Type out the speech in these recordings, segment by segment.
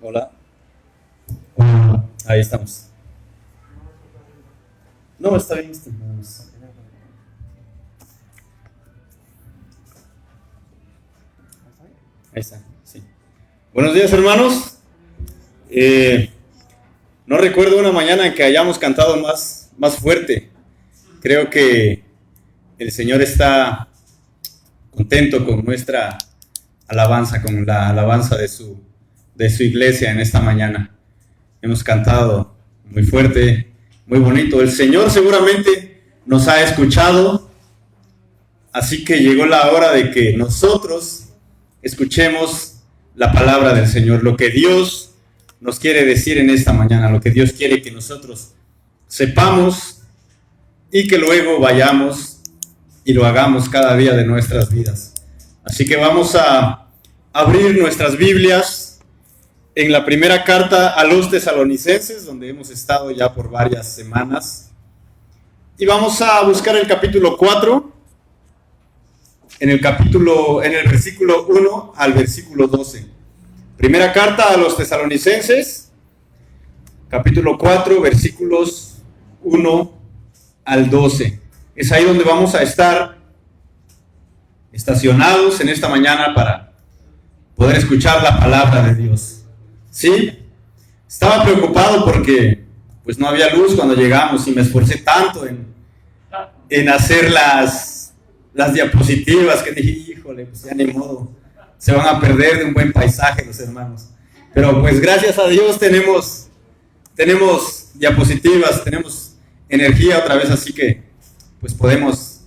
Hola. Ahí estamos. No, está bien. Ahí está, sí. Buenos días, hermanos. No recuerdo una mañana en que hayamos cantado más fuerte. Creo que el Señor está contento con nuestra alabanza, con la alabanza de su iglesia en esta mañana. Hemos cantado muy fuerte, muy bonito. El Señor seguramente nos ha escuchado, así que llegó la hora de que nosotros escuchemos la palabra del Señor, lo que Dios nos quiere decir en esta mañana, lo que Dios quiere que nosotros sepamos y que luego vayamos y lo hagamos cada día de nuestras vidas. Así que vamos a abrir nuestras Biblias en la primera carta a los Tesalonicenses, donde hemos estado ya por varias semanas. Y vamos a buscar el capítulo 4, en el versículo 1 al versículo 12. Primera carta a los Tesalonicenses, capítulo 4, versículos 1 al 12. Es ahí donde vamos a estar estacionados en esta mañana para poder escuchar la palabra de Dios. ¿Sí? Estaba preocupado porque pues no había luz cuando llegamos y me esforcé tanto en hacer las diapositivas que dije, híjole, pues ya ni modo, se van a perder de un buen paisaje los hermanos. Pero pues gracias a Dios tenemos diapositivas, tenemos energía otra vez, así que pues podemos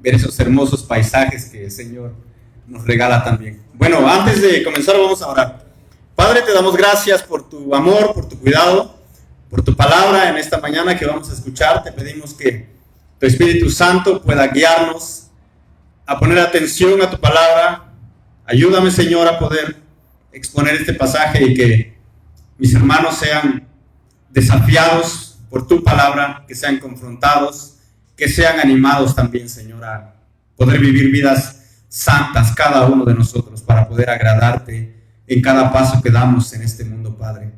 ver esos hermosos paisajes que el Señor nos regala también. Bueno, antes de comenzar vamos a orar. Padre, te damos gracias por tu amor, por tu cuidado, por tu palabra en esta mañana que vamos a escuchar. Te pedimos que tu Espíritu Santo pueda guiarnos a poner atención a tu palabra. Ayúdame, Señor, a poder exponer este pasaje y que mis hermanos sean desafiados por tu palabra, que sean confrontados, que sean animados también, Señor, a poder vivir vidas santas cada uno de nosotros para poder agradarte en cada paso que damos en este mundo, Padre,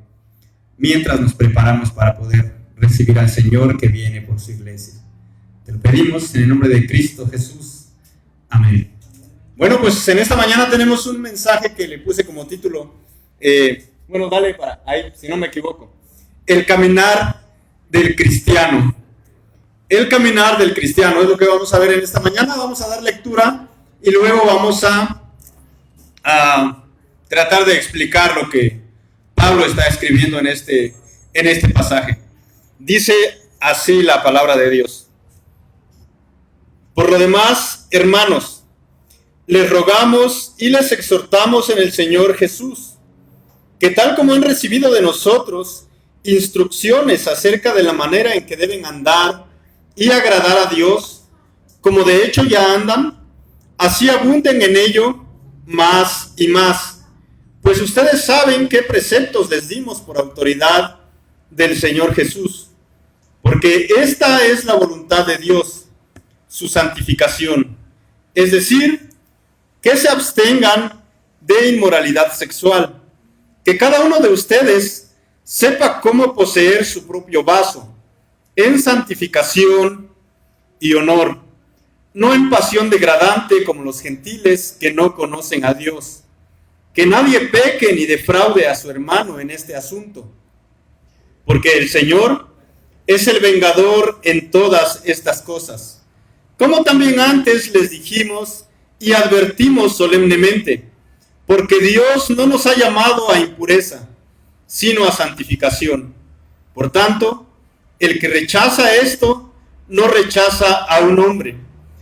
mientras nos preparamos para poder recibir al Señor que viene por su iglesia. Te lo pedimos en el nombre de Cristo Jesús. Amén. Bueno, pues en esta mañana tenemos un mensaje que le puse como título, dale para ahí, si no me equivoco, el caminar del cristiano. El caminar del cristiano es lo que vamos a ver en esta mañana. Vamos a dar lectura y luego vamos a tratar de explicar lo que Pablo está escribiendo en este pasaje. Dice así la palabra de Dios. Por lo demás, hermanos, les rogamos y les exhortamos en el Señor Jesús, que tal como han recibido de nosotros instrucciones acerca de la manera en que deben andar y agradar a Dios, como de hecho ya andan, así abunden en ello más y más. Pues ustedes saben qué preceptos les dimos por autoridad del Señor Jesús, porque esta es la voluntad de Dios, su santificación, es decir, que se abstengan de inmoralidad sexual, que cada uno de ustedes sepa cómo poseer su propio vaso, en santificación y honor, no en pasión degradante como los gentiles que no conocen a Dios. Que nadie peque ni defraude a su hermano en este asunto, porque el Señor es el vengador en todas estas cosas, como también antes les dijimos y advertimos solemnemente, porque Dios no nos ha llamado a impureza, sino a santificación. Por tanto, el que rechaza esto, no rechaza a un hombre,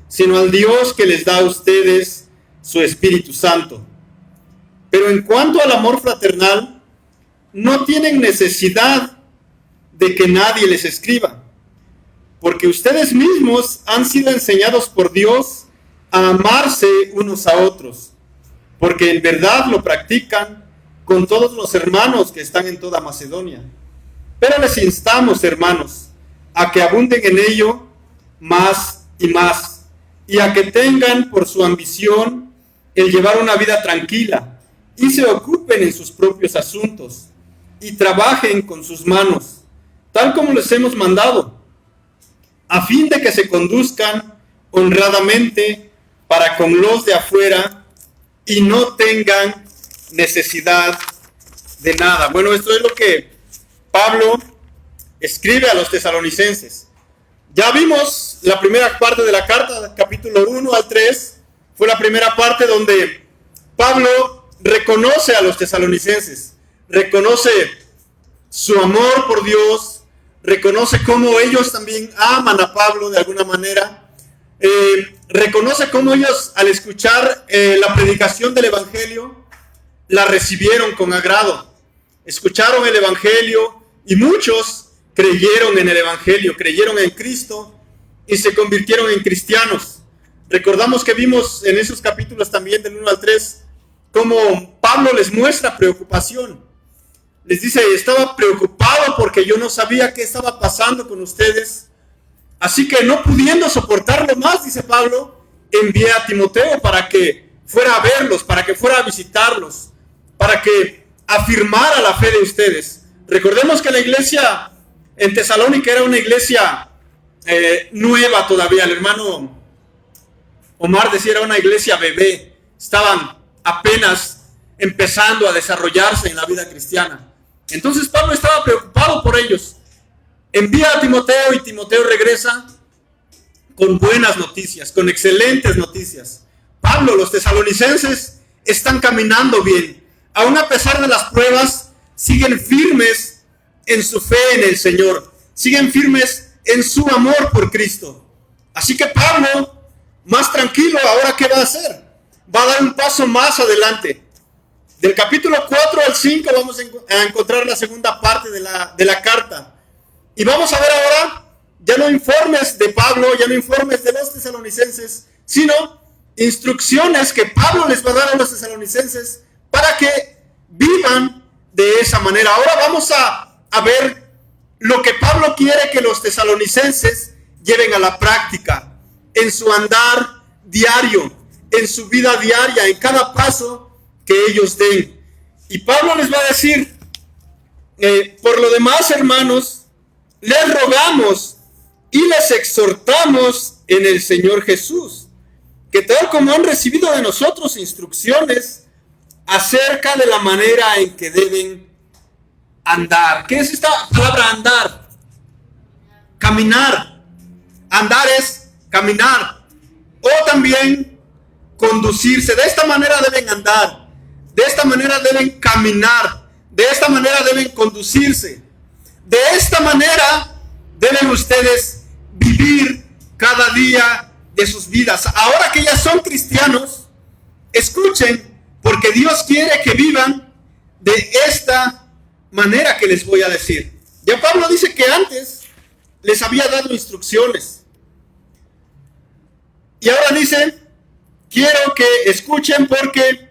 sino al Dios que les da a ustedes su Espíritu Santo. Pero en cuanto al amor fraternal, no tienen necesidad de que nadie les escriba, porque ustedes mismos han sido enseñados por Dios a amarse unos a otros, porque en verdad lo practican con todos los hermanos que están en toda Macedonia. Pero les instamos, hermanos, a que abunden en ello más y más, y a que tengan por su ambición el llevar una vida tranquila y se ocupen en sus propios asuntos y trabajen con sus manos, tal como les hemos mandado, a fin de que se conduzcan honradamente para con los de afuera y no tengan necesidad de nada. Bueno, esto es lo que Pablo escribe a los tesalonicenses. Ya vimos la primera parte de la carta, capítulo 1 al 3, fue la primera parte donde Pablo reconoce a los tesalonicenses, reconoce su amor por Dios, reconoce cómo ellos también aman a Pablo de alguna manera, reconoce cómo ellos al escuchar la predicación del Evangelio, la recibieron con agrado, escucharon el Evangelio y muchos creyeron en el Evangelio, creyeron en Cristo y se convirtieron en cristianos. Recordamos que vimos en esos capítulos también del 1 al 3 cómo Pablo les muestra preocupación. Les dice, estaba preocupado porque yo no sabía qué estaba pasando con ustedes. Así que no pudiendo soportarlo más, dice Pablo, envié a Timoteo para que fuera a verlos, para que fuera a visitarlos, para que afirmara la fe de ustedes. Recordemos que la iglesia en Tesalónica era una iglesia nueva todavía. El hermano Omar decía, era una iglesia bebé. Estaban apenas empezando a desarrollarse en la vida cristiana. Entonces Pablo estaba preocupado por ellos. Envía a Timoteo y Timoteo regresa con buenas noticias, con excelentes noticias. Pablo, los tesalonicenses están caminando bien. Aún a pesar de las pruebas, siguen firmes en su fe en el Señor. Siguen firmes en su amor por Cristo. Así que Pablo, más tranquilo, ¿ahora qué va a hacer? Va a dar un paso más adelante. Del capítulo 4 al 5 vamos a encontrar la segunda parte de la carta. Y vamos a ver ahora, ya no informes de Pablo, ya no informes de los tesalonicenses, sino instrucciones que Pablo les va a dar a los tesalonicenses para que vivan de esa manera. Ahora vamos a ver lo que Pablo quiere que los tesalonicenses lleven a la práctica, en su andar diario, en su vida diaria, en cada paso que ellos den. Y Pablo les va a decir, por lo demás, hermanos, les rogamos y les exhortamos en el Señor Jesús, que tal como han recibido de nosotros instrucciones acerca de la manera en que deben andar. ¿Qué es esta palabra andar? Caminar. Andar es caminar. O también conducirse. De esta manera deben andar. De esta manera deben caminar. De esta manera deben conducirse. De esta manera deben ustedes vivir cada día de sus vidas. Ahora que ya son cristianos, escuchen, porque Dios quiere que vivan de esta manera que les voy a decir. Ya Pablo dice que antes les había dado instrucciones. Y ahora dice, quiero que escuchen porque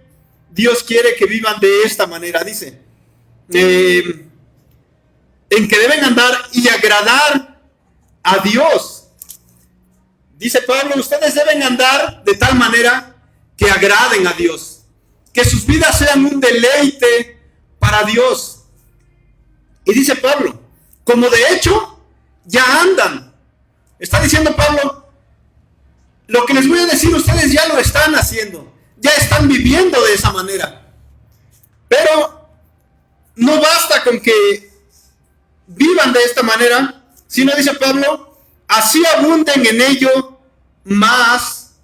Dios quiere que vivan de esta manera. Dice, en que deben andar y agradar a Dios. Dice Pablo, ustedes deben andar de tal manera que agraden a Dios, que sus vidas sean un deleite para Dios. Y dice Pablo, como de hecho ya andan. Está diciendo Pablo, lo que les voy a decir ustedes ya lo están haciendo, ya están viviendo de esa manera. Pero no basta con que vivan de esta manera, sino, dice Pablo, así abunden en ello más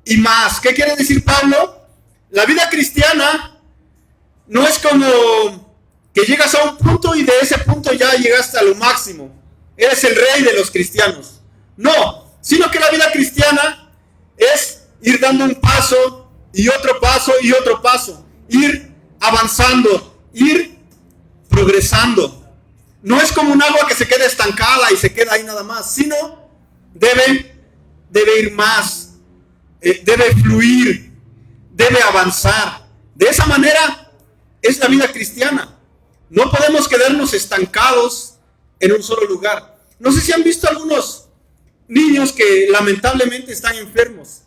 y más. ¿Qué quiere decir Pablo? La vida cristiana no es como que llegas a un punto y de ese punto ya llegaste a lo máximo. Eres el rey de los cristianos. No, sino que la vida cristiana es ir dando un paso y otro paso y otro paso. Ir avanzando, ir progresando. No es como un agua que se queda estancada y se queda ahí nada más, sino debe ir más, debe fluir, debe avanzar. De esa manera es la vida cristiana. No podemos quedarnos estancados en un solo lugar. No sé si han visto algunos niños que lamentablemente están enfermos.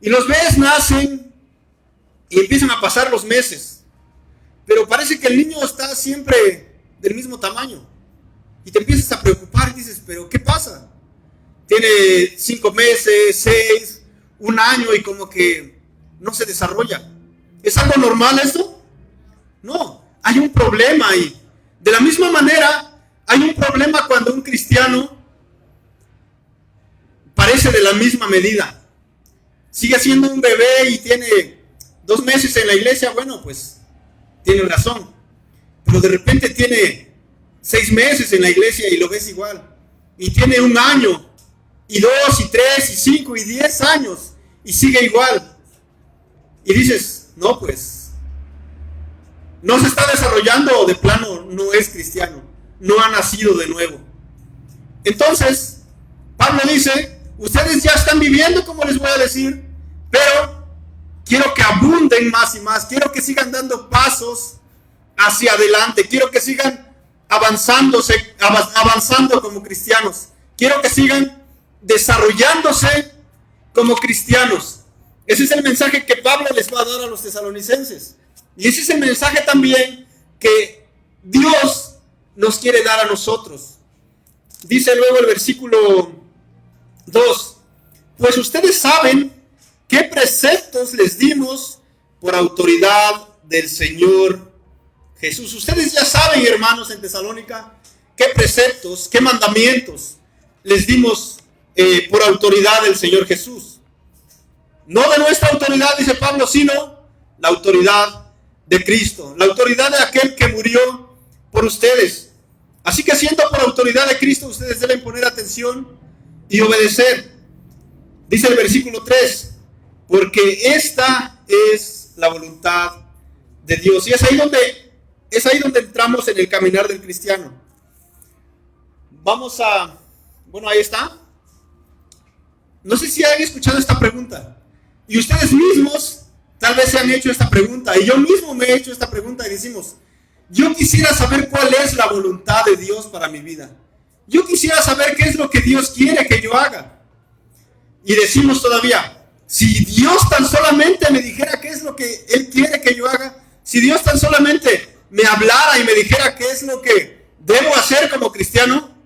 Y los ves, nacen Y empiezan a pasar los meses. Pero parece que el niño está siempre del mismo tamaño. Y te empiezas a preocupar y dices, ¿pero qué pasa? Tiene 5 meses, 6, 1 año y como que no se desarrolla. ¿Es algo normal esto? No, hay un problema ahí. De la misma manera, hay un problema cuando un cristiano parece de la misma medida. Sigue siendo un bebé y tiene 2 meses en la iglesia, bueno, pues tiene razón. Pero de repente tiene 6 meses en la iglesia y lo ves igual. Y tiene 1 año, y 2, y 3, y 5, y 10 años, y sigue igual. Y dices, no, pues, no se está desarrollando, de plano no es cristiano, no ha nacido de nuevo. Entonces, Pablo dice, ustedes ya están viviendo como les voy a decir, pero quiero que abunden más y más, quiero que sigan dando pasos hacia adelante, quiero que sigan avanzando como cristianos, quiero que sigan desarrollándose como cristianos. Ese es el mensaje que Pablo les va a dar a los tesalonicenses. Y ese es el mensaje también que Dios nos quiere dar a nosotros. Dice luego el versículo 2, pues ustedes saben qué preceptos les dimos por autoridad del Señor Jesús. Ustedes ya saben, hermanos en Tesalónica, qué preceptos, qué mandamientos les dimos por autoridad del Señor Jesús. No de nuestra autoridad, dice Pablo, sino la autoridad de Cristo, la autoridad de aquel que murió por ustedes. Así que siendo por autoridad de Cristo, ustedes deben poner atención y obedecer. Dice el versículo 3, porque esta es la voluntad de Dios. Y es ahí donde entramos en el caminar del cristiano. Bueno, ahí está. No sé si han escuchado esta pregunta. Y ustedes mismos tal vez se han hecho esta pregunta. Y yo mismo me he hecho esta pregunta y decimos, yo quisiera saber cuál es la voluntad de Dios para mi vida. Yo quisiera saber qué es lo que Dios quiere que yo haga. Y decimos todavía, si Dios tan solamente me dijera qué es lo que Él quiere que yo haga, si Dios tan solamente me hablara y me dijera qué es lo que debo hacer como cristiano,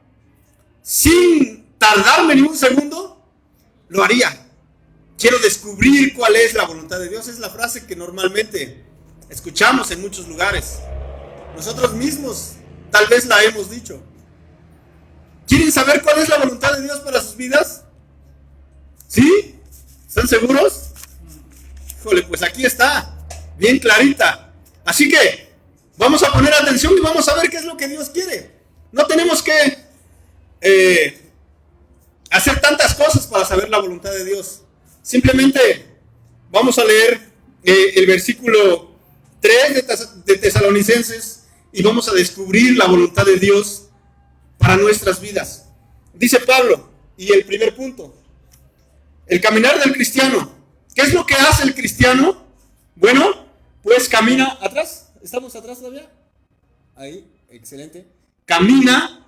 sin tardarme ni un segundo, lo haría. Quiero descubrir cuál es la voluntad de Dios. Es la frase que normalmente escuchamos en muchos lugares. Nosotros mismos tal vez la hemos dicho. ¿Quieren saber cuál es la voluntad de Dios para sus vidas? ¿Sí? ¿Están seguros? Híjole, pues aquí está, bien clarita. Así que vamos a poner atención y vamos a ver qué es lo que Dios quiere. No tenemos que hacer tantas cosas para saber la voluntad de Dios. Simplemente vamos a leer el versículo 3 de Tesalonicenses y vamos a descubrir la voluntad de Dios para nuestras vidas. Dice Pablo, y el primer punto, el caminar del cristiano. ¿Qué es lo que hace el cristiano? Bueno, pues camina atrás. ¿Estamos atrás todavía? Ahí, excelente. Camina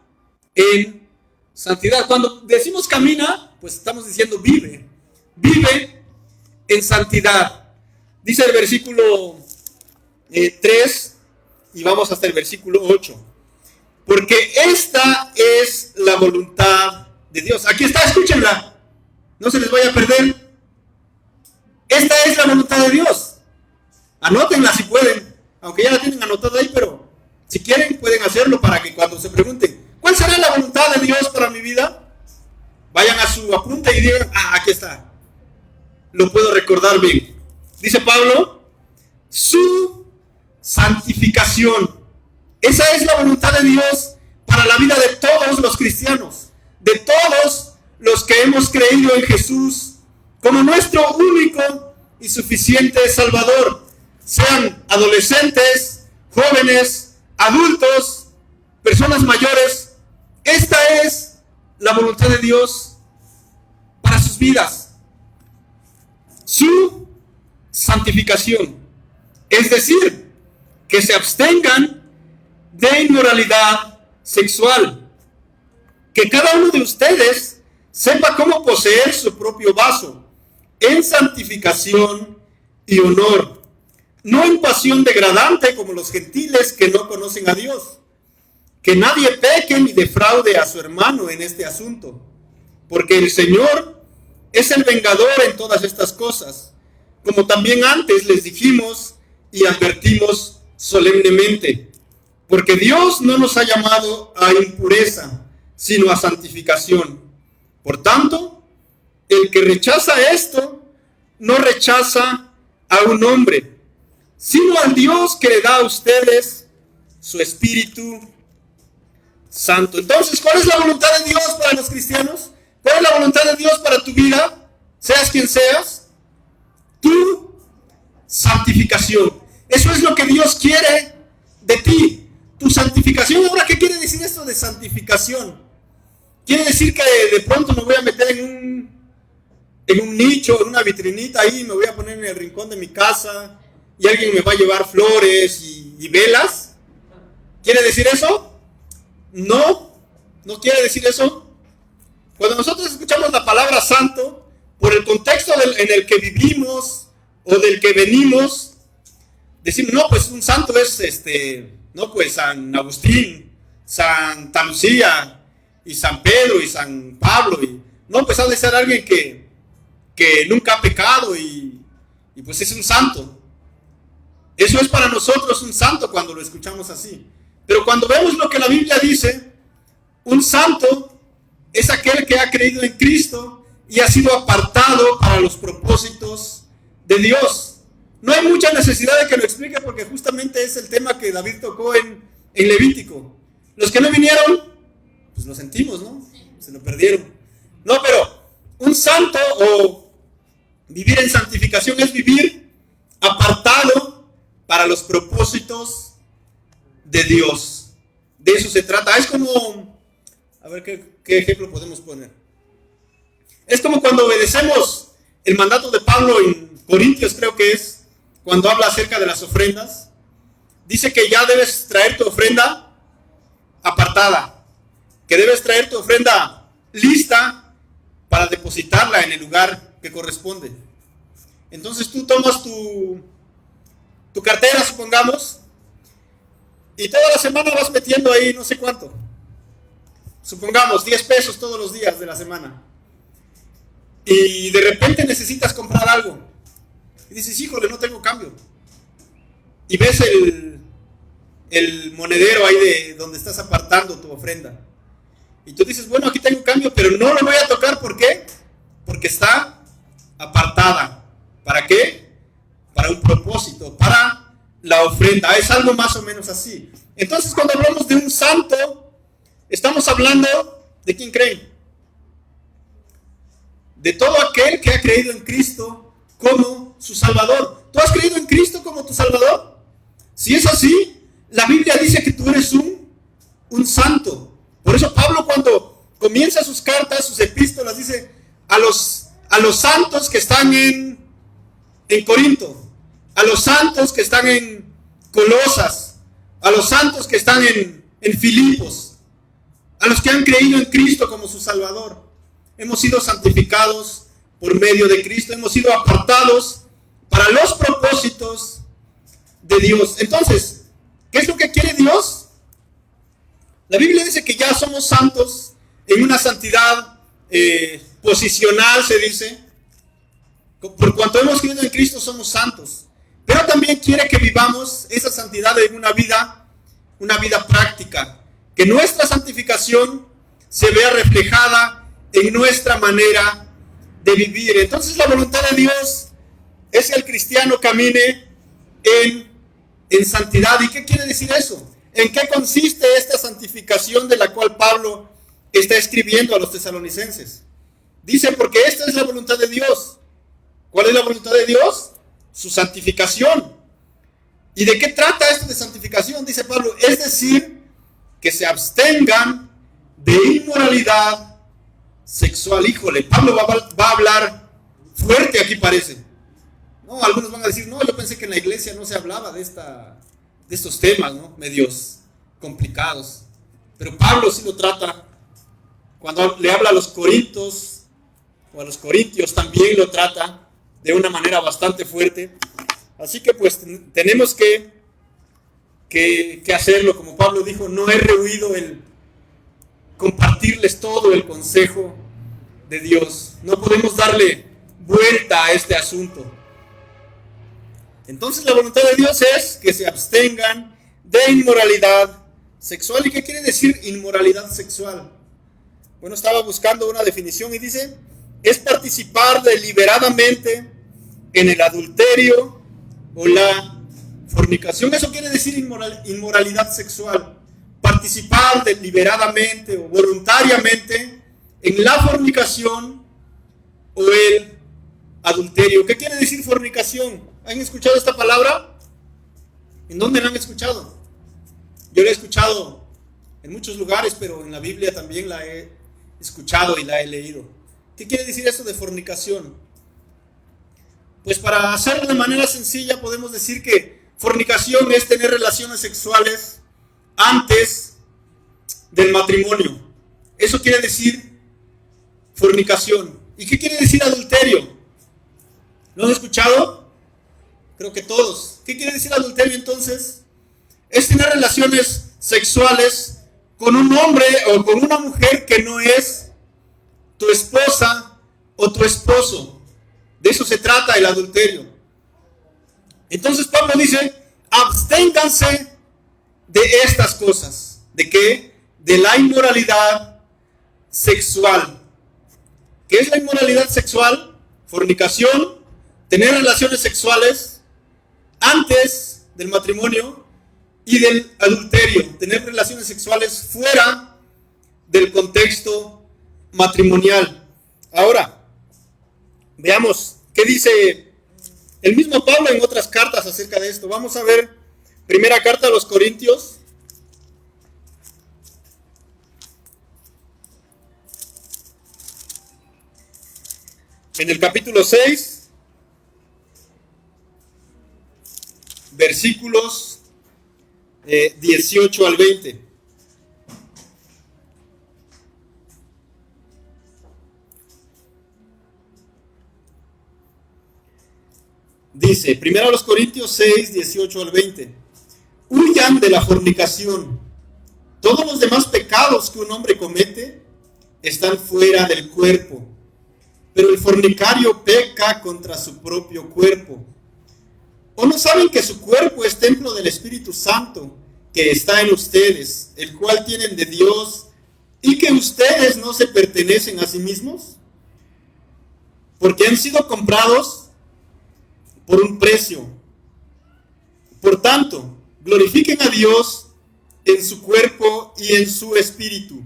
en santidad. Cuando decimos camina, pues estamos diciendo vive. Vive en santidad. Dice el versículo 3 y vamos hasta el versículo 8. Porque esta es la voluntad de Dios. Aquí está, escúchenla. No se les vaya a perder. Esta es la voluntad de Dios. Anótenla si pueden. Aunque ya la tienen anotada ahí, pero si quieren pueden hacerlo para que cuando se pregunten ¿cuál será la voluntad de Dios para mi vida? Vayan a su apunte y digan, aquí está. Lo puedo recordar bien. Dice Pablo, su santificación. Esa es la voluntad de Dios para la vida de todos los cristianos, de todos los que hemos creído en Jesús como nuestro único y suficiente Salvador. Sean adolescentes, jóvenes, adultos, personas mayores. Esta es la voluntad de Dios para sus vidas. Su santificación. Es decir, que se abstengan de inmoralidad sexual. Que cada uno de ustedes sepa cómo poseer su propio vaso en santificación y honor, no en pasión degradante como los gentiles que no conocen a Dios. Que nadie peque ni defraude a su hermano en este asunto, porque el Señor es el vengador en todas estas cosas, como también antes les dijimos y advertimos solemnemente, porque Dios no nos ha llamado a impureza, sino a santificación. Por tanto, el que rechaza esto, no rechaza a un hombre, sino al Dios que le da a ustedes su Espíritu Santo. Entonces, ¿cuál es la voluntad de Dios para los cristianos? ¿Cuál es la voluntad de Dios para tu vida? Seas quien seas, tu santificación. Eso es lo que Dios quiere de ti, tu santificación. Ahora, ¿qué quiere decir esto de santificación? Quiere decir que de pronto me voy a meter en un nicho, en una vitrinita ahí, me voy a poner en el rincón de mi casa y alguien me va a llevar flores y velas. ¿Quiere decir eso? No, no quiere decir eso. Cuando nosotros escuchamos la palabra santo, por el contexto en el que vivimos o del que venimos, decimos, no, pues un santo es no, pues San Agustín, Santa Lucía y San Pedro y San Pablo, y no, pues ha de ser alguien que nunca ha pecado y pues es un santo. Eso es para nosotros un santo cuando lo escuchamos así. Pero cuando vemos lo que la Biblia dice, un santo es aquel que ha creído en Cristo y ha sido apartado para los propósitos de Dios. No hay mucha necesidad de que lo explique porque justamente es el tema que David tocó en Levítico. Los que no vinieron, pues lo sentimos, ¿no? Se lo perdieron. No, pero un santo o vivir en santificación es vivir apartado para los propósitos de Dios. De eso se trata. Es como, a ver qué ejemplo podemos poner. Es como cuando obedecemos el mandato de Pablo en Corintios, creo que es, cuando habla acerca de las ofrendas. Dice que ya debes traer tu ofrenda apartada, que debes traer tu ofrenda lista para depositarla en el lugar que corresponde. Entonces tú tomas tu cartera, supongamos, y toda la semana vas metiendo ahí no sé cuánto. Supongamos 10 pesos todos los días de la semana. Y de repente necesitas comprar algo. Y dices, híjole, no tengo cambio. Y ves el monedero ahí de donde estás apartando tu ofrenda. Y tú dices, bueno, aquí tengo cambio, pero no lo voy a tocar. ¿Por qué? Porque está apartada. ¿Para qué? Para un propósito, para la ofrenda. Es algo más o menos así. Entonces, cuando hablamos de un santo, estamos hablando ¿de quién creen? De todo aquel que ha creído en Cristo como su Salvador. ¿Tú has creído en Cristo como tu Salvador? Si es así, la Biblia dice que tú eres un santo. Por eso Pablo, cuando comienza sus cartas, sus epístolas, dice a los santos que están en Corinto, a los santos que están en Colosas, a los santos que están en Filipos, a los que han creído en Cristo como su Salvador. Hemos sido santificados por medio de Cristo, hemos sido apartados para los propósitos de Dios. Entonces, ¿qué es lo que quiere Dios? La Biblia dice que ya somos santos en una santidad posicional, se dice. Por cuanto hemos creído en Cristo somos santos. Pero también quiere que vivamos esa santidad en una vida práctica. Que nuestra santificación se vea reflejada en nuestra manera de vivir. Entonces la voluntad de Dios es que el cristiano camine en santidad. ¿Y qué quiere decir eso? ¿En qué consiste esta santificación de la cual Pablo está escribiendo a los tesalonicenses? Dice, porque esta es la voluntad de Dios. ¿Cuál es la voluntad de Dios? Su santificación. ¿Y de qué trata esto de santificación? Dice Pablo, es decir, que se abstengan de inmoralidad sexual. Híjole, Pablo va a hablar fuerte aquí, parece. No, algunos van a decir, no, yo pensé que en la iglesia no se hablaba de estos temas, ¿no? Medios complicados. Pero Pablo sí lo trata. Cuando le habla a los corintios, o a los corintios, también lo trata de una manera bastante fuerte. Así que pues tenemos que hacerlo. Como Pablo dijo, no he rehuido el compartirles todo el consejo de Dios. No podemos darle vuelta a este asunto. Entonces la voluntad de Dios es que se abstengan de inmoralidad sexual. ¿Y qué quiere decir inmoralidad sexual? Bueno, estaba buscando una definición y dice, es participar deliberadamente en el adulterio o la fornicación. Eso quiere decir inmoralidad sexual. Participar deliberadamente o voluntariamente en la fornicación o el adulterio. ¿Qué quiere decir fornicación? ¿Han escuchado esta palabra? ¿En dónde la han escuchado? Yo la he escuchado en muchos lugares, pero en la Biblia también la he escuchado y la he leído. ¿Qué quiere decir esto de fornicación? Pues para hacerlo de manera sencilla podemos decir que fornicación es tener relaciones sexuales antes del matrimonio. Eso quiere decir fornicación. ¿Y qué quiere decir adulterio? ¿Lo han escuchado? Creo que todos. ¿Qué quiere decir adulterio entonces? Es tener relaciones sexuales con un hombre o con una mujer que no es tu esposa o tu esposo. De eso se trata el adulterio. Entonces Pablo dice, absténganse de estas cosas. ¿De qué? De la inmoralidad sexual. ¿Qué es la inmoralidad sexual? Fornicación, tener relaciones sexuales antes del matrimonio, y del adulterio, tener relaciones sexuales fuera del contexto matrimonial. Ahora, veamos qué dice el mismo Pablo en otras cartas acerca de esto. Vamos a ver primera carta a los Corintios. En el capítulo 6, versículos 18 al 20. Dice, primero a los Corintios 6, 18 al 20. Huyan de la fornicación. Todos los demás pecados que un hombre comete están fuera del cuerpo, pero el fornicario peca contra su propio cuerpo. ¿O no saben que su cuerpo es templo del Espíritu Santo que está en ustedes, el cual tienen de Dios, y que ustedes no se pertenecen a sí mismos? Porque han sido comprados por un precio. Por tanto, glorifiquen a Dios en su cuerpo y en su espíritu,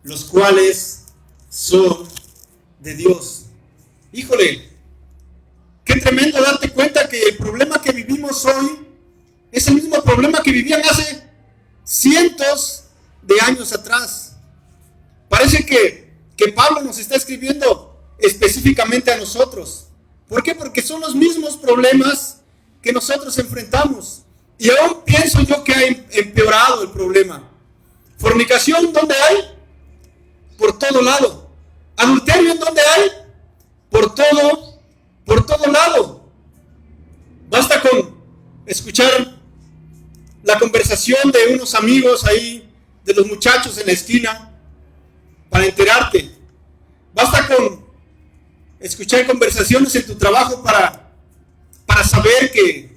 los cuales son de Dios. Híjole, qué tremendo darte cuenta que el problema que vivimos hoy es el mismo problema que vivían hace cientos de años atrás. Parece que Pablo nos está escribiendo específicamente a nosotros. ¿Por qué? Porque son los mismos problemas que nosotros enfrentamos. Y aún pienso yo que ha empeorado el problema. Fornicación, ¿dónde hay? Por todo lado. Adulterio, ¿en dónde hay? Por todo lado. Basta con escuchar la conversación de unos amigos ahí, de los muchachos en la esquina, para enterarte. Basta con escuchar conversaciones en tu trabajo para saber que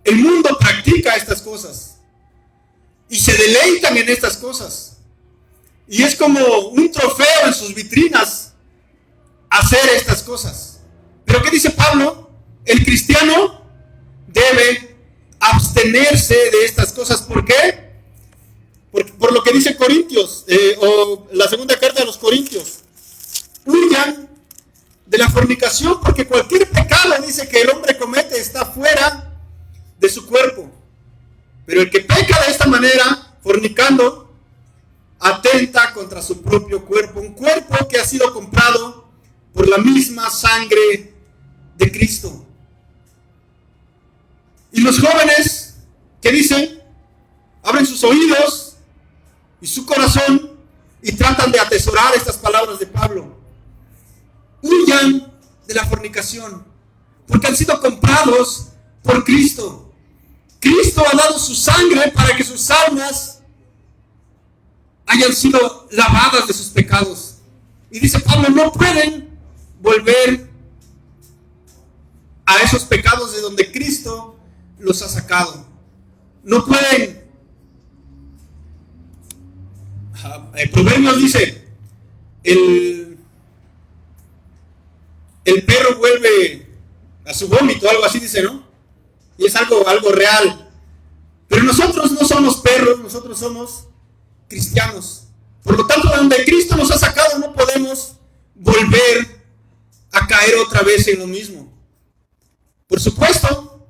el mundo practica estas cosas y se deleitan en estas cosas. Y es como un trofeo en sus vitrinas hacer estas cosas. Pero ¿qué dice Pablo? El cristiano debe abstenerse de estas cosas. ¿Por qué? Por lo que dice Corintios, o la segunda carta de los Corintios. Huyan de la fornicación, porque cualquier pecado, dice, que el hombre comete está fuera de su cuerpo. Pero el que peca de esta manera, fornicando, atenta contra su propio cuerpo. Un cuerpo que ha sido comprado por la misma sangre de Cristo. Y los jóvenes, ¿qué dicen? Abren sus oídos y su corazón y tratan de atesorar estas palabras de Pablo. Huyan de la fornicación, porque han sido comprados por Cristo. Cristo ha dado su sangre para que sus almas hayan sido lavadas de sus pecados. Y dice Pablo, no pueden volver a esos pecados de donde Cristo los ha sacado. No pueden. Proverbios dice, el perro vuelve a su vómito, algo así dice, ¿no? Y es algo real. Pero nosotros no somos perros, nosotros somos cristianos. Por lo tanto, donde Cristo nos ha sacado, no podemos volver a caer otra vez en lo mismo. Por supuesto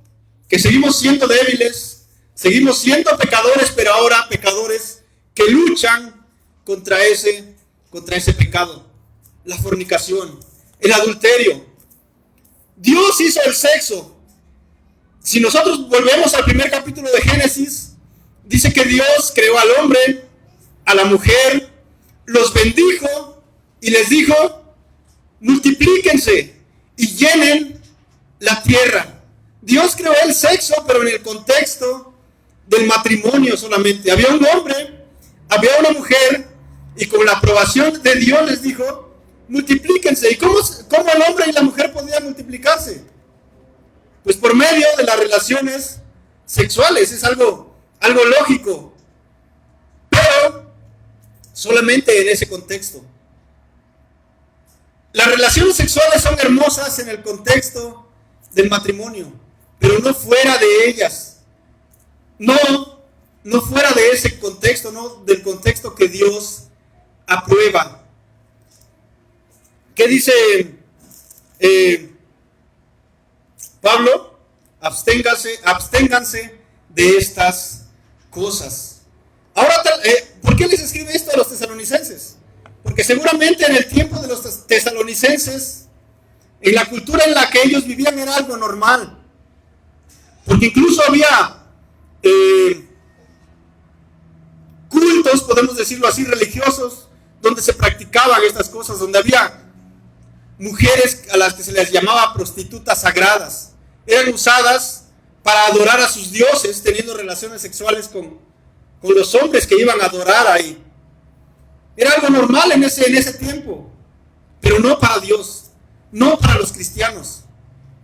que seguimos siendo débiles, seguimos siendo pecadores, pero ahora pecadores que luchan contra ese pecado. La fornicación, el adulterio. Dios hizo el sexo. Si nosotros volvemos al primer capítulo de Génesis, dice que Dios creó al hombre, a la mujer, los bendijo y les dijo, multiplíquense y llenen la tierra. Dios creó el sexo, pero en el contexto del matrimonio solamente. Había un hombre, había una mujer, y con la aprobación de Dios les dijo, multiplíquense. ¿Y cómo el hombre y la mujer podían multiplicarse? Pues por medio de las relaciones sexuales. Es algo lógico, pero solamente en ese contexto. Las relaciones sexuales son hermosas en el contexto del matrimonio, pero no fuera de ellas. No fuera de ese contexto, no del contexto que Dios aprueba. ¿Qué dice Pablo? Absténganse de estas cosas. Ahora, ¿por qué les escribe esto a los tesalonicenses? Porque seguramente en el tiempo de los tesalonicenses, en la cultura en la que ellos vivían era algo normal. Porque incluso había cultos, podemos decirlo así, religiosos, donde se practicaban estas cosas, donde había mujeres a las que se les llamaba prostitutas sagradas. Eran usadas para adorar a sus dioses, teniendo relaciones sexuales con los hombres que iban a adorar ahí. Era algo normal en ese tiempo, pero no para Dios, no para los cristianos.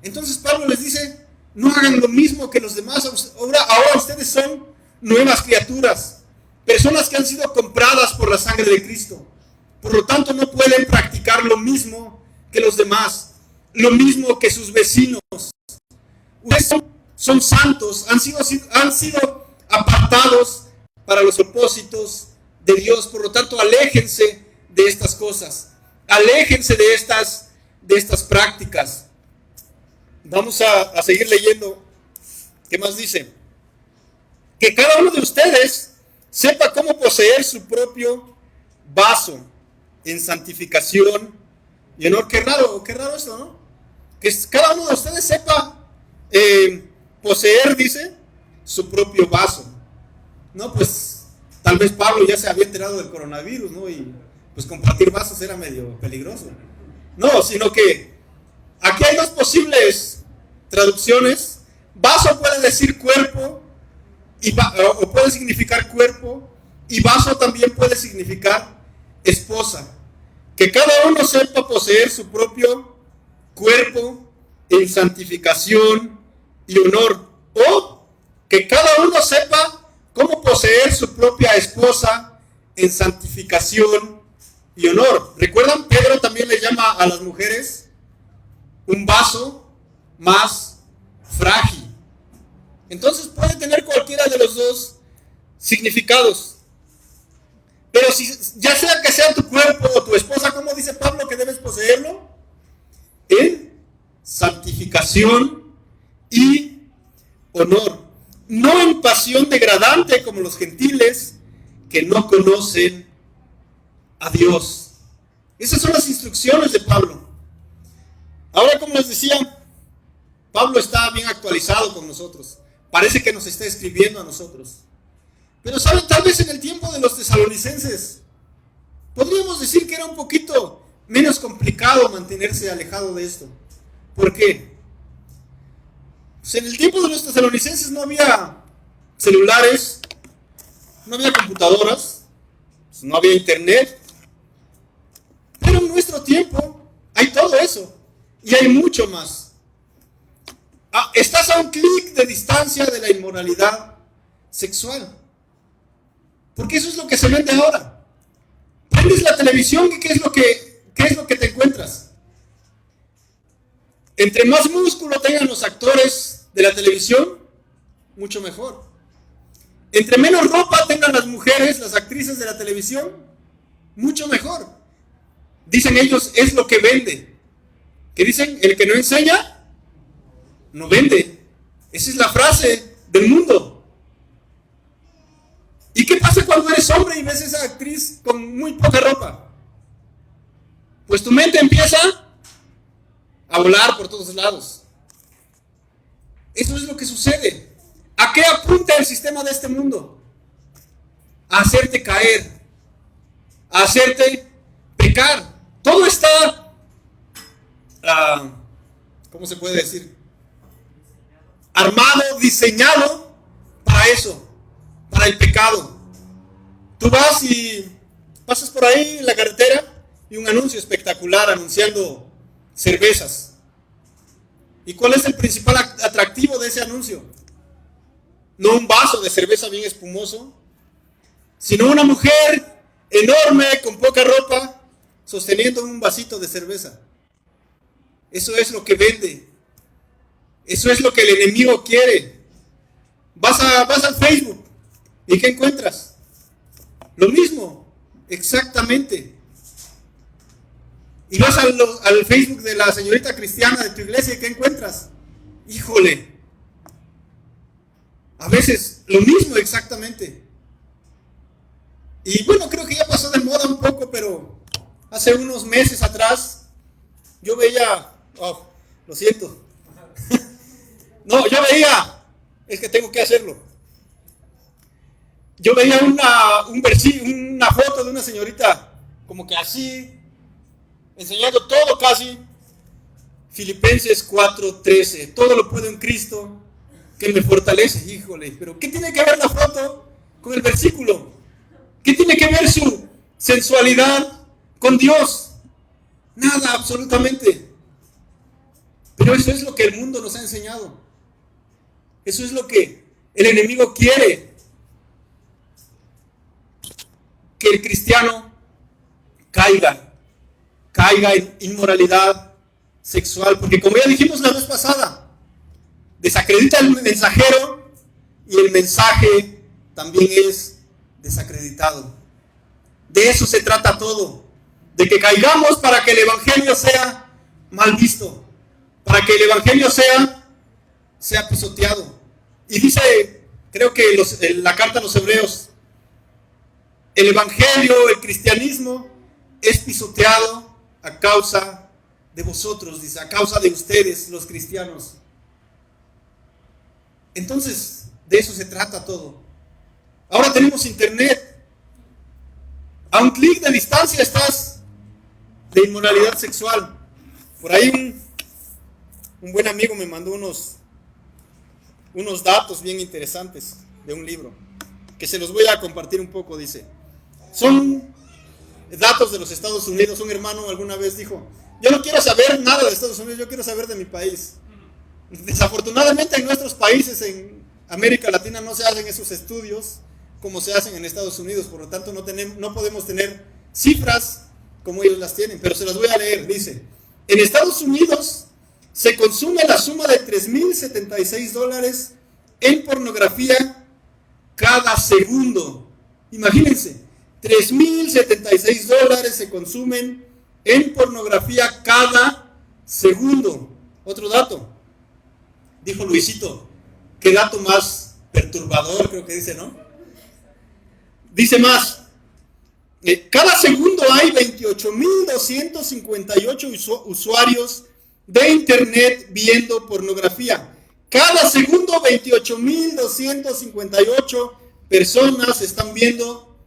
Entonces Pablo les dice, no hagan lo mismo que los demás. Ahora ustedes son nuevas criaturas, personas que han sido compradas por la sangre de Cristo. Por lo tanto, no pueden practicar lo mismo que los demás, lo mismo que sus vecinos. Ustedes son santos, han sido apartados para los propósitos de Dios. Por lo tanto, aléjense de estas cosas, aléjense de estas prácticas. Vamos a seguir leyendo. ¿Qué más dice? Que cada uno de ustedes sepa cómo poseer su propio vaso en santificación y honor. Qué raro esto, ¿no? Que cada uno de ustedes sepa poseer, dice, su propio vaso. No, pues tal vez Pablo ya se había enterado del coronavirus, ¿no? Y pues compartir vasos era medio peligroso. No, sino que aquí hay dos posibles traducciones. Vaso puede decir cuerpo, o puede significar cuerpo, y vaso también puede significar esposa. Que cada uno sepa poseer su propio cuerpo en santificación y honor, o que cada uno sepa cómo poseer su propia esposa en santificación y honor. ¿Recuerdan? Pedro también le llama a las mujeres un vaso más frágil. Entonces puede tener cualquiera de los dos significados. Pero si ya sea que sea tu cuerpo o tu esposa, ¿cómo dice Pablo que debes poseerlo? En santificación y honor. No en pasión degradante como los gentiles que no conocen a Dios. Esas son las instrucciones de Pablo. Ahora, como les decía, Pablo está bien actualizado con nosotros. Parece que nos está escribiendo a nosotros. Pero ¿saben? Tal vez en el tiempo de los tesalonicenses podríamos decir que era un poquito menos complicado mantenerse alejado de esto. ¿Por qué? Pues en el tiempo de los tesalonicenses no había celulares, no había computadoras, pues no había internet. Pero en nuestro tiempo hay todo eso y hay mucho más. Estás a un clic de distancia de la inmoralidad sexual. Porque eso es lo que se vende ahora. Prendes la televisión y ¿qué es lo que te encuentras? Entre más músculo tengan los actores de la televisión, mucho mejor. Entre menos ropa tengan las mujeres, las actrices de la televisión, mucho mejor. Dicen ellos, es lo que vende. ¿Qué dicen? El que no enseña, no vende. Esa es la frase del mundo. ¿Y qué pasa cuando eres hombre y ves a esa actriz con muy poca ropa? Pues tu mente empieza a volar por todos lados. Eso es lo que sucede. ¿A qué apunta el sistema de este mundo? A hacerte caer, a hacerte pecar. Todo está, ¿cómo se puede decir? Armado, diseñado para eso. Para el pecado. Tú vas y pasas por ahí en la carretera y un anuncio espectacular anunciando cervezas. ¿Y cuál es el principal atractivo de ese anuncio? No un vaso de cerveza bien espumoso, sino una mujer enorme con poca ropa sosteniendo un vasito de cerveza. Eso es lo que vende. Eso es lo que el enemigo quiere. Vas al Facebook. ¿Y qué encuentras? Lo mismo, exactamente. Y vas al Facebook de la señorita cristiana de tu iglesia y ¿qué encuentras? Híjole. A veces lo mismo exactamente. Y bueno, creo que ya pasó de moda un poco, pero hace unos meses atrás yo veía, lo siento. No, yo veía, es que tengo que hacerlo. Yo veía una foto de una señorita como que así, enseñando todo casi. Filipenses 4:13, todo lo puedo en Cristo que me fortalece. Híjole, pero ¿qué tiene que ver la foto con el versículo? ¿Qué tiene que ver su sensualidad con Dios? Nada, absolutamente. Pero eso es lo que el mundo nos ha enseñado. Eso es lo que el enemigo quiere. Que el cristiano caiga en inmoralidad sexual, porque como ya dijimos la vez pasada, desacredita el mensajero y el mensaje también es desacreditado. De eso se trata todo, de que caigamos para que el evangelio sea mal visto, para que el evangelio sea pisoteado. Y dice, creo que la carta a los hebreos, el evangelio, el cristianismo es pisoteado a causa de vosotros, dice, a causa de ustedes, los cristianos. Entonces, de eso se trata todo. Ahora tenemos internet. A un clic de distancia estás de inmoralidad sexual. Por ahí un buen amigo me mandó unos datos bien interesantes de un libro, que se los voy a compartir un poco, dice. Son datos de los Estados Unidos. Un hermano alguna vez dijo, yo no quiero saber nada de Estados Unidos, yo quiero saber de mi país. Desafortunadamente en nuestros países, en América Latina, no se hacen esos estudios como se hacen en Estados Unidos, por lo tanto no podemos tener cifras como ellos las tienen, pero se las voy a leer. Dice, en Estados Unidos se consume la suma de $3,076 en pornografía cada segundo. Imagínense, $3,076 se consumen en pornografía cada segundo. Otro dato, dijo Luisito, qué dato más perturbador, creo que dice, ¿no? Dice más, cada segundo hay 28,258 usuarios de internet viendo pornografía. Cada segundo 28,258 personas están viendo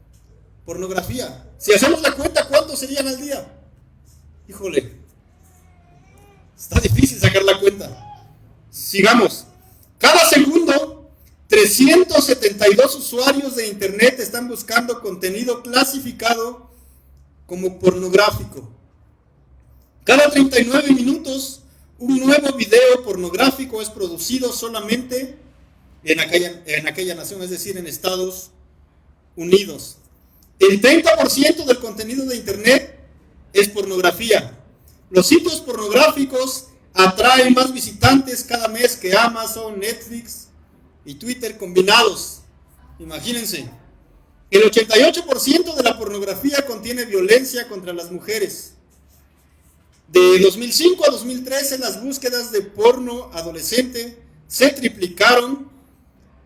pornografía. Si hacemos la cuenta, ¿cuántos serían al día? Híjole, está difícil sacar la cuenta. Sigamos. cada segundo, 372 usuarios de Internet están buscando contenido clasificado como pornográfico. Cada 39 minutos, un nuevo video pornográfico es producido solamente en aquella nación, es decir, en Estados Unidos. El 30% del contenido de Internet es pornografía. Los sitios pornográficos atraen más visitantes cada mes que Amazon, Netflix y Twitter combinados. Imagínense. El 88% de la pornografía contiene violencia contra las mujeres. De 2005 a 2013, las búsquedas de porno adolescente se triplicaron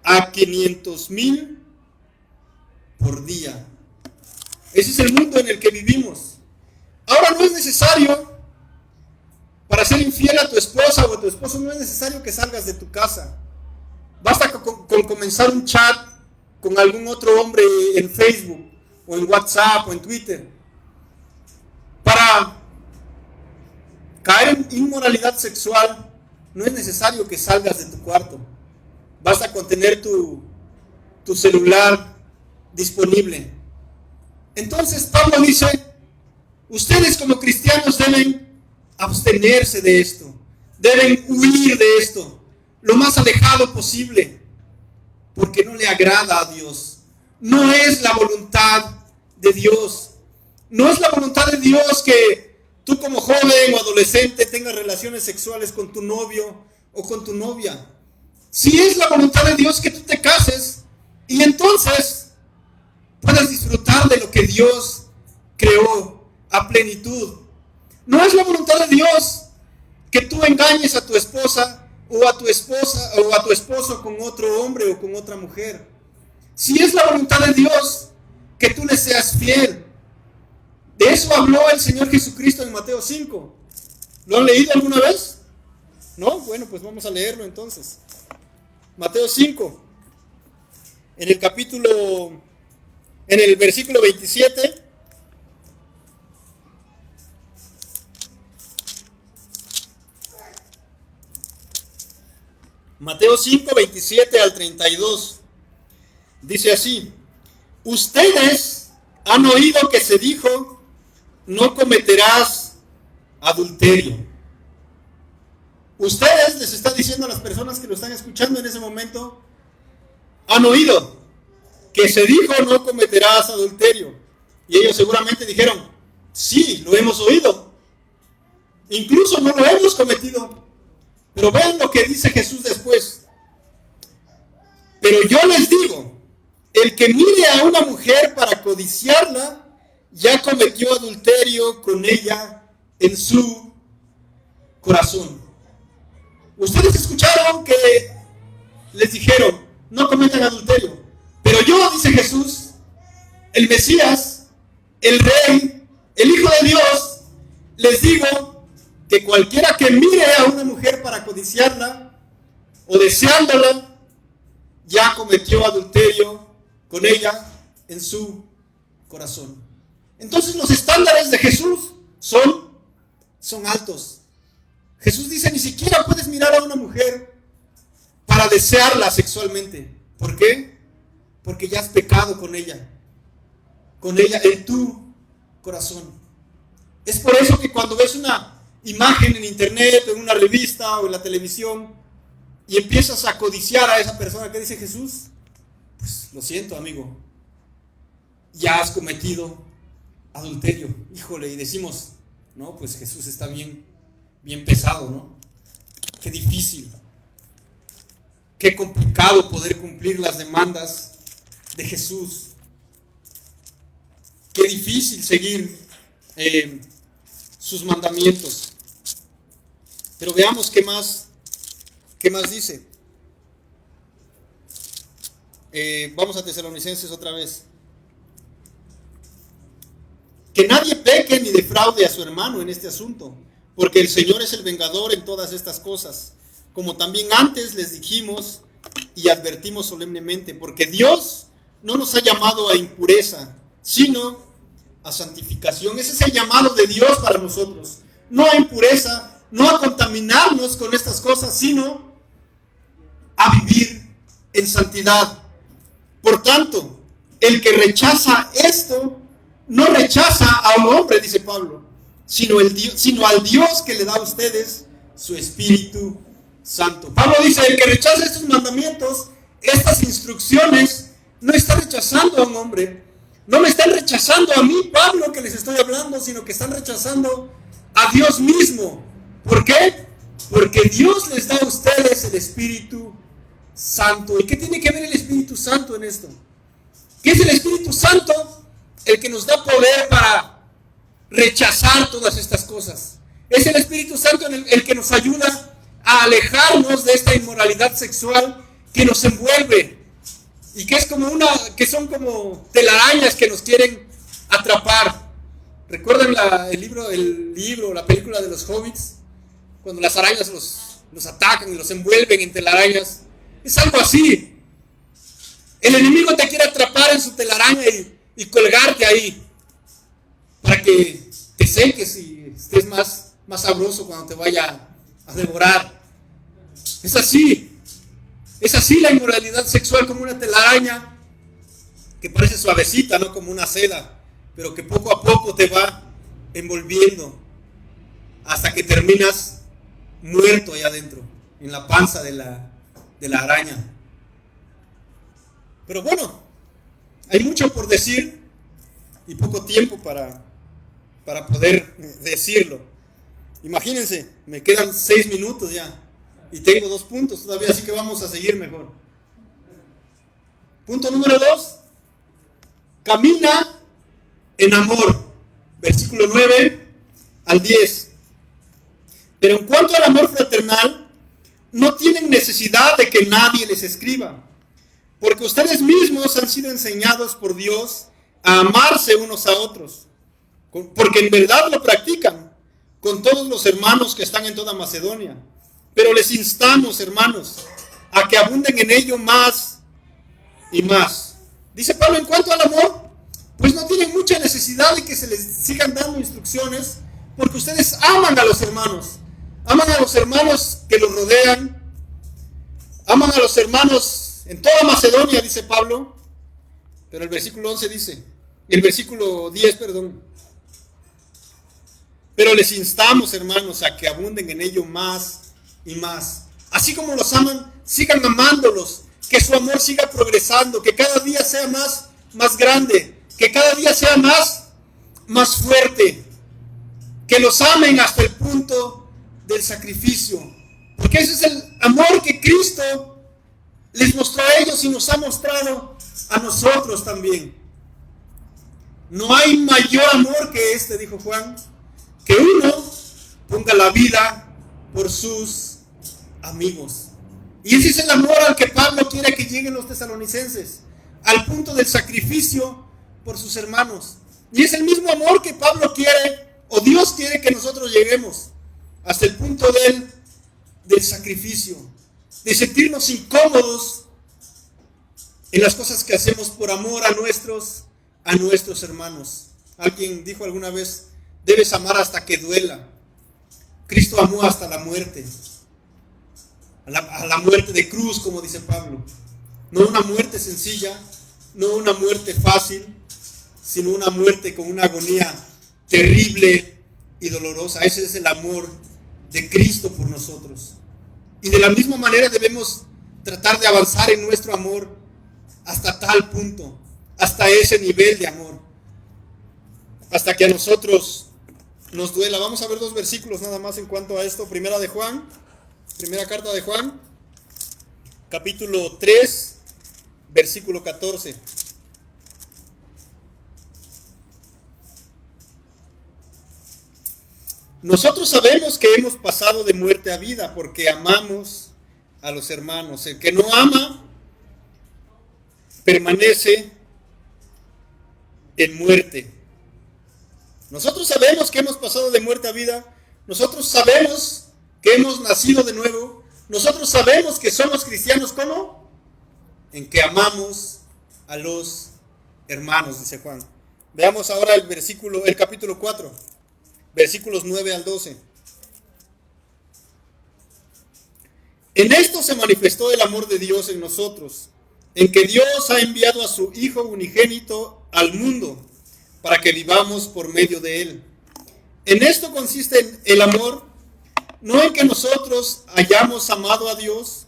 a 500,000 por día. Ese es el mundo en el que vivimos. Ahora no es necesario, para ser infiel a tu esposa o a tu esposo, no es necesario que salgas de tu casa. Basta con comenzar un chat con algún otro hombre en Facebook, o en WhatsApp, o en Twitter. Para caer en inmoralidad sexual, no es necesario que salgas de tu cuarto. Basta con tener tu celular disponible. Entonces Pablo dice, ustedes como cristianos deben abstenerse de esto, deben huir de esto, lo más alejado posible, porque no le agrada a Dios. No es la voluntad de Dios. No es la voluntad de Dios que tú como joven o adolescente tengas relaciones sexuales con tu novio o con tu novia. Sí es la voluntad de Dios que tú te cases y entonces puedas disfrutar de lo que Dios creó a plenitud. No es la voluntad de Dios que tú engañes a tu esposa o a tu esposo con otro hombre o con otra mujer. Si es la voluntad de Dios que tú le seas fiel. De eso habló el Señor Jesucristo en Mateo 5. ¿Lo han leído alguna vez? ¿No? Bueno, pues vamos a leerlo entonces. Mateo 5, en el versículo 27. Mateo 5, 27 al 32. Dice así: ustedes han oído que se dijo, no cometerás adulterio. Ustedes, les está diciendo a las personas que lo están escuchando en ese momento, han oído que se dijo, no cometerás adulterio. Y ellos seguramente dijeron, sí, lo hemos oído. Incluso no lo hemos cometido. Pero vean lo que dice Jesús después. Pero yo les digo, el que mire a una mujer para codiciarla, ya cometió adulterio con ella en su corazón. Ustedes escucharon que les dijeron, no cometan adulterio. Pero yo, dice Jesús, el Mesías, el Rey, el Hijo de Dios, les digo que cualquiera que mire a una mujer para codiciarla o deseándola, ya cometió adulterio con ella en su corazón. Entonces los estándares de Jesús son altos. Jesús dice, ni siquiera puedes mirar a una mujer para desearla sexualmente. ¿Por qué? Porque ya has pecado con ella en tu corazón. Es por eso que cuando ves una imagen en internet, en una revista o en la televisión y empiezas a codiciar a esa persona, ¿qué dice Jesús? Pues lo siento, amigo, ya has cometido adulterio. Híjole, y decimos, no, pues Jesús está bien pesado, ¿no? Qué difícil, qué complicado poder cumplir las demandas de Jesús. Qué difícil seguir sus mandamientos. Pero veamos qué más dice. Vamos a Tesalonicenses otra vez. Que nadie peque ni defraude a su hermano en este asunto, porque el Señor es el vengador en todas estas cosas, como también antes les dijimos y advertimos solemnemente, porque Dios no nos ha llamado a impureza, sino a santificación. Ese es el llamado de Dios para nosotros, no a impureza, no a contaminarnos con estas cosas, sino a en santidad. Por tanto, el que rechaza esto, no rechaza a un hombre, dice Pablo, sino al Dios que le da a ustedes su Espíritu Santo. Pablo dice, el que rechaza estos mandamientos, estas instrucciones, no está rechazando a un hombre. No me están rechazando a mí, Pablo, que les estoy hablando, sino que están rechazando a Dios mismo. ¿Por qué? Porque Dios les da a ustedes el Espíritu Santo. ¿Y qué tiene que ver el Espíritu Santo en esto? ¿Qué es el Espíritu Santo? El que nos da poder para rechazar todas estas cosas. Es el Espíritu Santo el que nos ayuda a alejarnos de esta inmoralidad sexual que nos envuelve y que son como telarañas que nos quieren atrapar. ¿Recuerdan el libro, la película de los hobbits? Cuando las arañas los atacan y los envuelven en telarañas. Es algo así. El enemigo te quiere atrapar en su telaraña y colgarte ahí para que te seques y estés más sabroso cuando te vaya a devorar. Es así la inmoralidad sexual, como una telaraña que parece suavecita, no como una seda, pero que poco a poco te va envolviendo hasta que terminas muerto allá adentro, en la panza de la araña. Pero bueno, hay mucho por decir y poco tiempo para poder decirlo. Imagínense, me quedan 6 minutos ya y tengo 2 puntos todavía, así que vamos a seguir mejor. Punto número 2, camina en amor. Versículo 9 al 10. Pero en cuanto al amor fraternal, no tienen necesidad de que nadie les escriba, porque ustedes mismos han sido enseñados por Dios a amarse unos a otros, porque en verdad lo practican con todos los hermanos que están en toda Macedonia. Pero les instamos, hermanos, a que abunden en ello más y más. Dice Pablo, en cuanto al amor, pues no tienen mucha necesidad de que se les sigan dando instrucciones, porque ustedes aman a los hermanos que los rodean, aman a los hermanos en toda Macedonia, dice Pablo. Pero el versículo 11 dice, el versículo 10, pero les instamos, hermanos, a que abunden en ello más y más. Así como los aman, sigan amándolos, que su amor siga progresando, que cada día sea más grande, que cada día sea más fuerte, que los amen hasta el punto del sacrificio, porque ese es el amor que Cristo les mostró a ellos y nos ha mostrado a nosotros también. No hay mayor amor que este, dijo Juan, que uno ponga la vida por sus amigos. Y ese es el amor al que Pablo quiere que lleguen los tesalonicenses, al punto del sacrificio por sus hermanos. Y es el mismo amor que Pablo quiere, o Dios quiere que nosotros lleguemos, hasta el punto del sacrificio, de sentirnos incómodos en las cosas que hacemos por amor a nuestros hermanos. Alguien dijo alguna vez, debes amar hasta que duela. Cristo amó hasta la muerte, a la muerte de cruz, como dice Pablo. No una muerte sencilla, no una muerte fácil, sino una muerte con una agonía terrible y dolorosa. Ese es el amor de Cristo por nosotros. Y de la misma manera debemos tratar de avanzar en nuestro amor hasta tal punto, hasta ese nivel de amor, hasta que a nosotros nos duela. Vamos a ver 2 versículos nada más en cuanto a esto. Primera carta de Juan, capítulo 3, versículo 14. Nosotros sabemos que hemos pasado de muerte a vida porque amamos a los hermanos. El que no ama permanece en muerte. Nosotros sabemos que hemos pasado de muerte a vida. Nosotros sabemos que hemos nacido de nuevo. Nosotros sabemos que somos cristianos. ¿Cómo? En que amamos a los hermanos, dice Juan. Veamos ahora el capítulo 4, versículos 9 al 12. En esto se manifestó el amor de Dios en nosotros, en que Dios ha enviado a su Hijo unigénito al mundo para que vivamos por medio de él. En esto consiste el amor, no en que nosotros hayamos amado a Dios,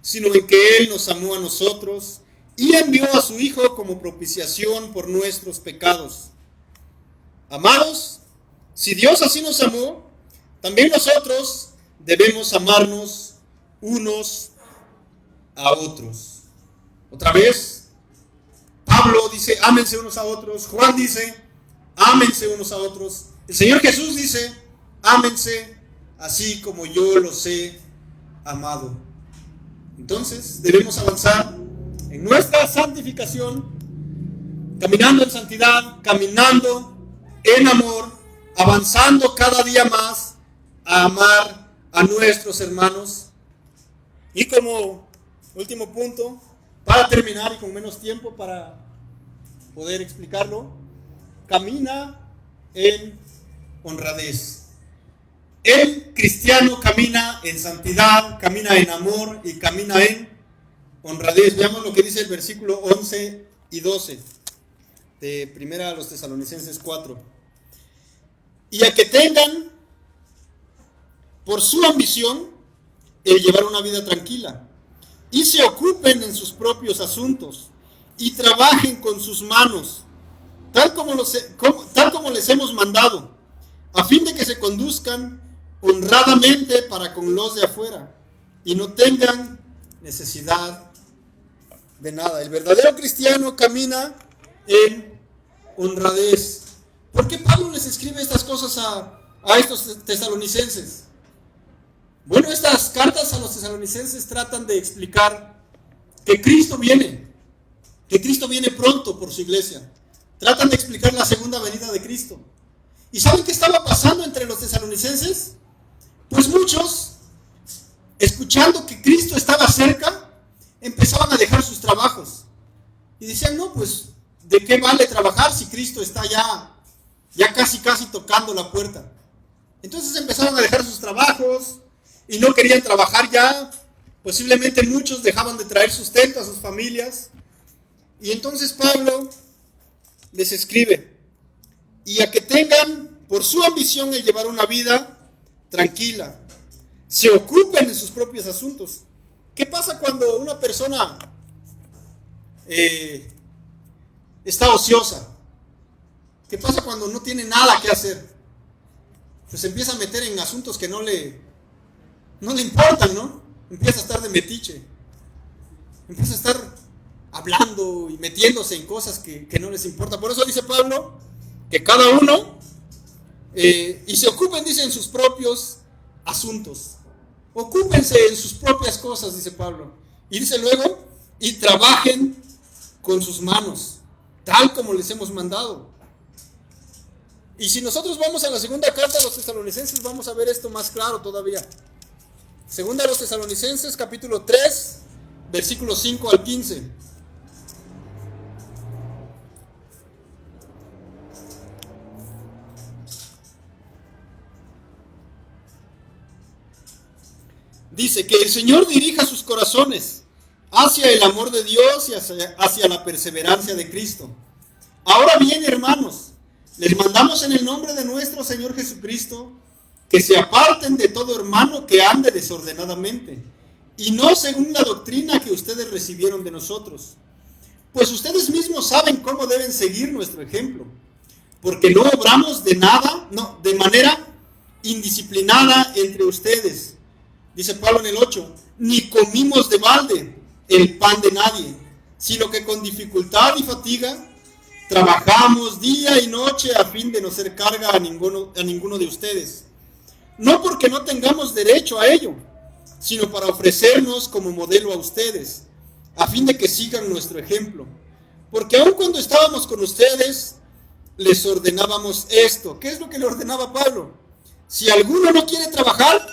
sino en que Él nos amó a nosotros y envió a su Hijo como propiciación por nuestros pecados. Amados, si Dios así nos amó, también nosotros debemos amarnos unos a otros. Otra vez, Pablo dice, ámense unos a otros. Juan dice, ámense unos a otros. El Señor Jesús dice, ámense así como yo los he amado. Entonces, debemos avanzar en nuestra santificación, caminando en santidad, caminando en amor, avanzando cada día más a amar a nuestros hermanos. Y como último punto, para terminar y con menos tiempo para poder explicarlo, camina en honradez. El cristiano camina en santidad, camina en amor y camina en honradez. Veamos lo que dice el versículo 11 y 12 de Primera a los Tesalonicenses 4. Y a que tengan por su ambición el llevar una vida tranquila y se ocupen en sus propios asuntos y trabajen con sus manos, tal como les hemos mandado, a fin de que se conduzcan honradamente para con los de afuera y no tengan necesidad de nada. El verdadero cristiano camina en honradez. ¿Por qué Pablo les escribe estas cosas a estos tesalonicenses? Bueno, estas cartas a los tesalonicenses tratan de explicar que Cristo viene pronto por su iglesia. Tratan de explicar la segunda venida de Cristo. ¿Y saben qué estaba pasando entre los tesalonicenses? Pues muchos, escuchando que Cristo estaba cerca, empezaban a dejar sus trabajos. Y decían, no, pues, ¿de qué vale trabajar si Cristo está ya casi tocando la puerta? Entonces empezaron a dejar sus trabajos y no querían trabajar ya. Posiblemente muchos dejaban de traer sustento a sus familias. Y entonces Pablo les escribe, y a que tengan por su ambición el llevar una vida tranquila, se ocupen en sus propios asuntos. ¿Qué pasa cuando una persona está ociosa? ¿Qué pasa cuando no tiene nada que hacer? Pues se empieza a meter en asuntos que no le importan, ¿no? Empieza a estar de metiche, empieza a estar hablando y metiéndose en cosas que no les importa. Por eso dice Pablo que cada uno y se ocupen, dice, en sus propios asuntos. Ocúpense en sus propias cosas, dice Pablo. Y dice luego, y trabajen con sus manos, tal como les hemos mandado. Y si nosotros vamos a la segunda carta a los tesalonicenses, vamos a ver esto más claro todavía. Segunda a los tesalonicenses, capítulo 3, versículos 5 al 15. Dice que el Señor dirija sus corazones hacia el amor de Dios y hacia la perseverancia de Cristo. Ahora bien, hermanos, les mandamos en el nombre de nuestro Señor Jesucristo que se aparten de todo hermano que ande desordenadamente y no según la doctrina que ustedes recibieron de nosotros. Pues ustedes mismos saben cómo deben seguir nuestro ejemplo, porque no obramos de manera indisciplinada entre ustedes. Dice Pablo en el 8, ni comimos de balde el pan de nadie, sino que con dificultad y fatiga trabajamos día y noche a fin de no ser carga a ninguno de ustedes. No porque no tengamos derecho a ello, sino para ofrecernos como modelo a ustedes, a fin de que sigan nuestro ejemplo. Porque aun cuando estábamos con ustedes, les ordenábamos esto. ¿Qué es lo que le ordenaba Pablo? Si alguno no quiere trabajar,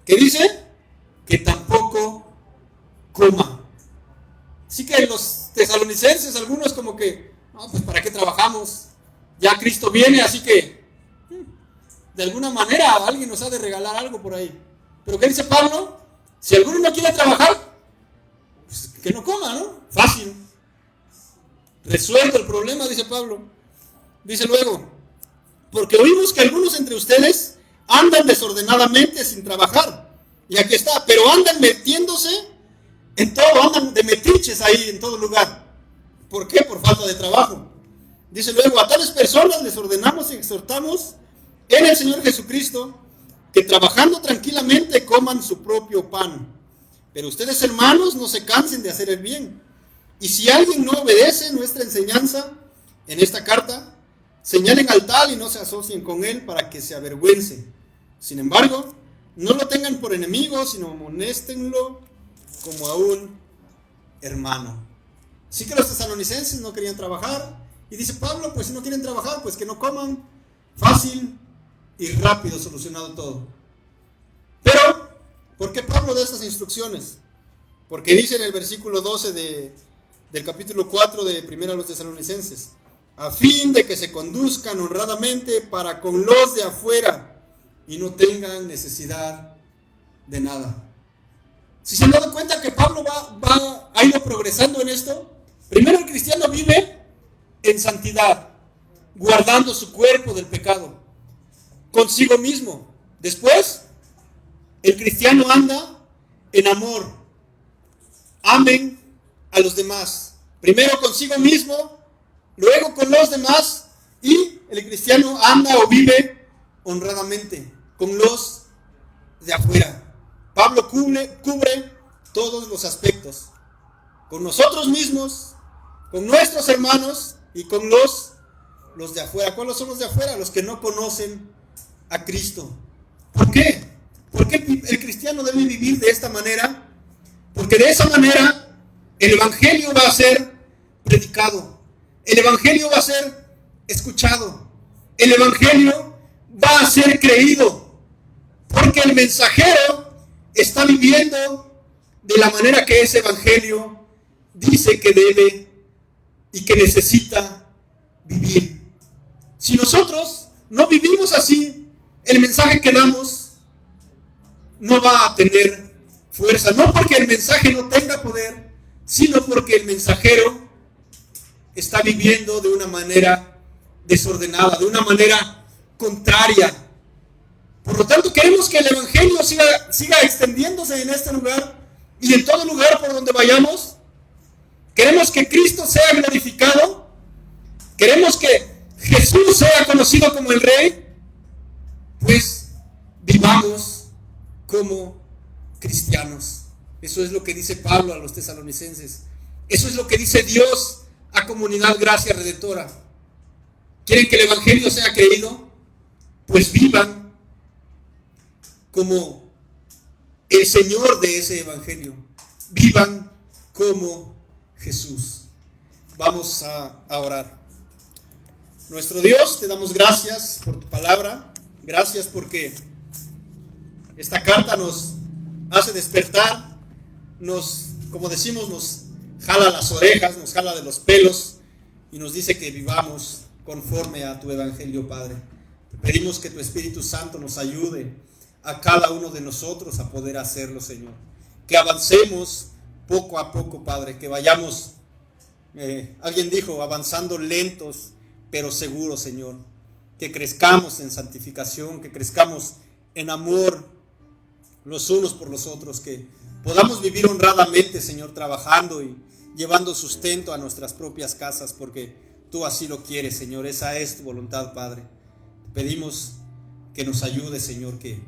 ¿qué dice? Que tampoco coma. Así que los tesalonicenses, algunos como que, no, pues ¿para qué trabajamos? Ya Cristo viene, así que de alguna manera alguien nos ha de regalar algo por ahí. Pero ¿qué dice Pablo? Si alguno no quiere trabajar, pues que no coma, ¿no? Fácil. Resuelto el problema, dice Pablo. Dice luego, porque oímos que algunos entre ustedes andan desordenadamente sin trabajar. Y aquí está, pero andan metiéndose en todo, andan de metiches ahí en todo lugar. ¿Por qué? Por falta de trabajo. Dice luego, a tales personas les ordenamos y exhortamos en el Señor Jesucristo que trabajando tranquilamente coman su propio pan. Pero ustedes, hermanos, no se cansen de hacer el bien. Y si alguien no obedece nuestra enseñanza en esta carta, señalen al tal y no se asocien con él para que se avergüence. Sin embargo, no lo tengan por enemigo, sino amonéstenlo como a un hermano. Sí que los tesalonicenses no querían trabajar. Y dice Pablo, pues si no quieren trabajar, pues que no coman. Fácil y rápido solucionado todo. Pero, ¿por qué Pablo da estas instrucciones? Porque dice en el versículo 12 del capítulo 4 de 1 a los tesalonicenses, a fin de que se conduzcan honradamente para con los de afuera y no tengan necesidad de nada. Si se han dado cuenta que Pablo ha ido progresando en esto, primero el cristiano vive en santidad, guardando su cuerpo del pecado, consigo mismo. Después, el cristiano anda en amor. Amen a los demás. Primero consigo mismo, luego con los demás, y el cristiano anda o vive honradamente con los de afuera. Pablo cubre todos los aspectos, con nosotros mismos, con nuestros hermanos y con los de afuera. ¿Cuáles son los de afuera? Los que no conocen a Cristo. ¿Por qué? ¿Por qué el cristiano debe vivir de esta manera? Porque de esa manera el evangelio va a ser predicado, el evangelio va a ser escuchado, el evangelio va a ser creído, porque el mensajero está viviendo de la manera que ese evangelio dice que debe y que necesita vivir. Si nosotros no vivimos así, el mensaje que damos no va a tener fuerza, no porque el mensaje no tenga poder, sino porque el mensajero está viviendo de una manera desordenada, de una manera contraria. Por lo tanto, queremos que el evangelio siga extendiéndose en este lugar y en todo lugar por donde vayamos. Queremos que Cristo sea glorificado. Queremos que Jesús sea conocido como el Rey. Pues vivamos como cristianos. Eso es lo que dice Pablo a los tesalonicenses. Eso es lo que dice Dios a Comunidad Gracia Redentora. ¿Quieren que el evangelio sea creído? Pues vivan como el Señor de ese evangelio. Vivan como Jesús. Vamos a orar. Nuestro Dios, te damos gracias por tu palabra. Gracias porque esta carta nos hace despertar, como decimos, nos jala las orejas, nos jala de los pelos y nos dice que vivamos conforme a tu evangelio, Padre. Te pedimos que tu Espíritu Santo nos ayude a cada uno de nosotros a poder hacerlo, Señor. Que avancemos poco a poco, Padre, que vayamos, alguien dijo, avanzando lentos, pero seguros, Señor. Que crezcamos en santificación, que crezcamos en amor los unos por los otros, que podamos vivir honradamente, Señor, trabajando y llevando sustento a nuestras propias casas, porque tú así lo quieres, Señor. Esa es tu voluntad, Padre. Te pedimos que nos ayudes, Señor, que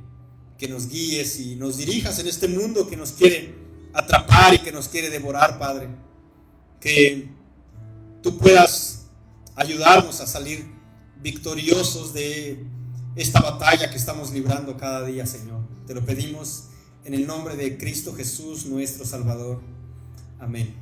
nos guíes y nos dirijas en este mundo que nos quiere atrapar y que nos quiere devorar, Padre. Que tú puedas ayudarnos a salir victoriosos de esta batalla que estamos librando cada día, Señor. Te lo pedimos en el nombre de Cristo Jesús, nuestro Salvador. Amén.